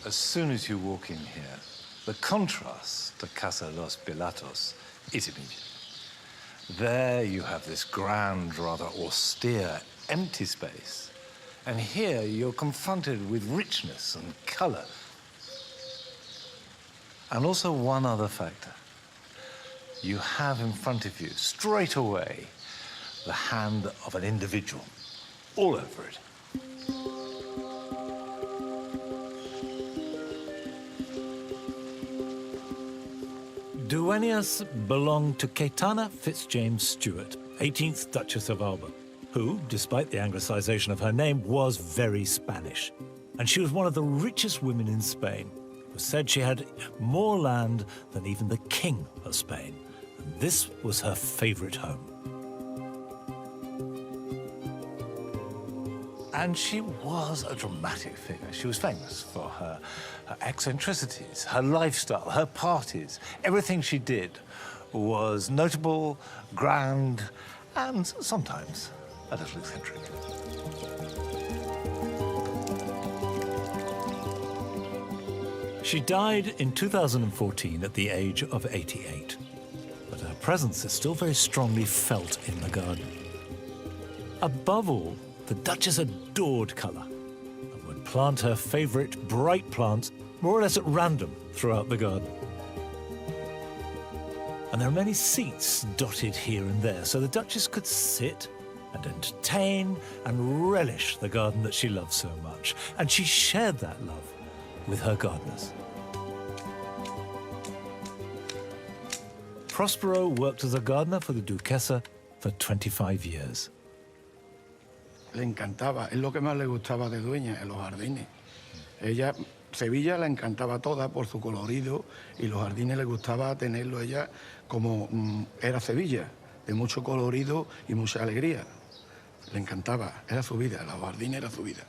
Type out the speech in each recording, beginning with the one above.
As soon as you walk in here, the contrast to Casa Los Pilatos is immediate. There you have this grand, rather austere, empty space. And here you're confronted with richness and color. And also one other factor. You have in front of you, straight away, the hand of an individual, all over it. Dueñas belonged to Caetana Fitzjames Stuart, 18th Duchess of Alba, who, despite the Anglicization of her name, was very Spanish. And she was one of the richest women in Spain. It was said she had more land than even the King of Spain. And this was her favorite home. And she was a dramatic figure. She was famous for her eccentricities, her lifestyle, her parties. Everything she did was notable, grand, and sometimes a little eccentric. She died in 2014 at the age of 88. But her presence is still very strongly felt in the garden. Above all, the Duchess adored colour and would plant her favourite bright plants more or less at random throughout the garden. And there are many seats dotted here and there, so the Duchess could sit and entertain and relish the garden that she loved so much. And she shared that love with her gardeners. Prospero worked as a gardener for the Duquesa for 25 years. Le encantaba, es lo que más le gustaba de Dueña, en los jardines. Ella, Sevilla la encantaba toda por su colorido y los jardines le gustaba tenerlo ella como era Sevilla, de mucho colorido y mucha alegría. Le encantaba, era su vida, los jardines era su vida.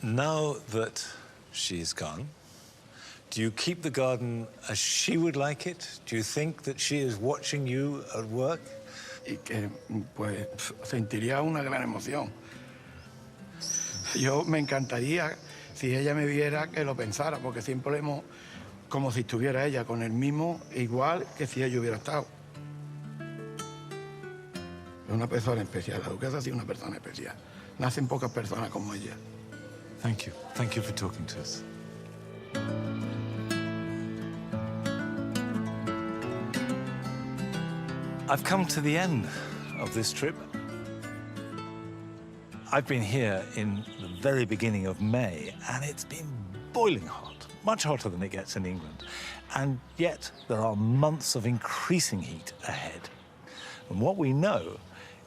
Now that she's gone, do you keep the garden as she would like it? Do you think that she is watching you at work? Y que, pues, sentiría una gran emoción. Yo me encantaría, si ella me viera, que lo pensara, porque siempre hemos, como si estuviera ella, con el mismo, igual que si ella hubiera estado. Es una persona especial, la duquesa ha sido una persona especial. Nacen pocas personas como ella. Thank you. Thank you for talking to us. I've come to the end of this trip. I've been here in the very beginning of May, and it's been boiling hot, much hotter than it gets in England. And yet, there are months of increasing heat ahead. And what we know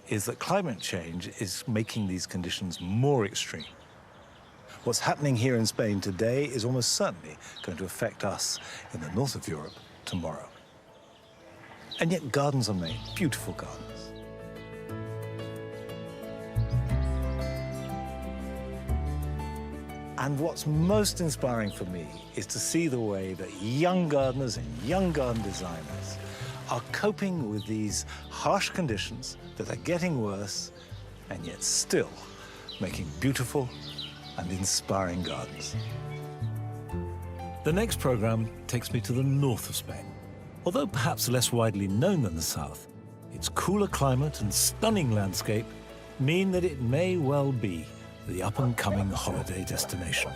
is that climate change is making these conditions more extreme. What's happening here in Spain today is almost certainly going to affect us in the north of Europe tomorrow. And yet gardens are made, beautiful gardens. And what's most inspiring for me is to see the way that young gardeners and young garden designers are coping with these harsh conditions that are getting worse and yet still making beautiful and inspiring gardens. The next program takes me to the north of Spain. Although perhaps less widely known than the south, its cooler climate and stunning landscape mean that it may well be the up-and-coming holiday destination.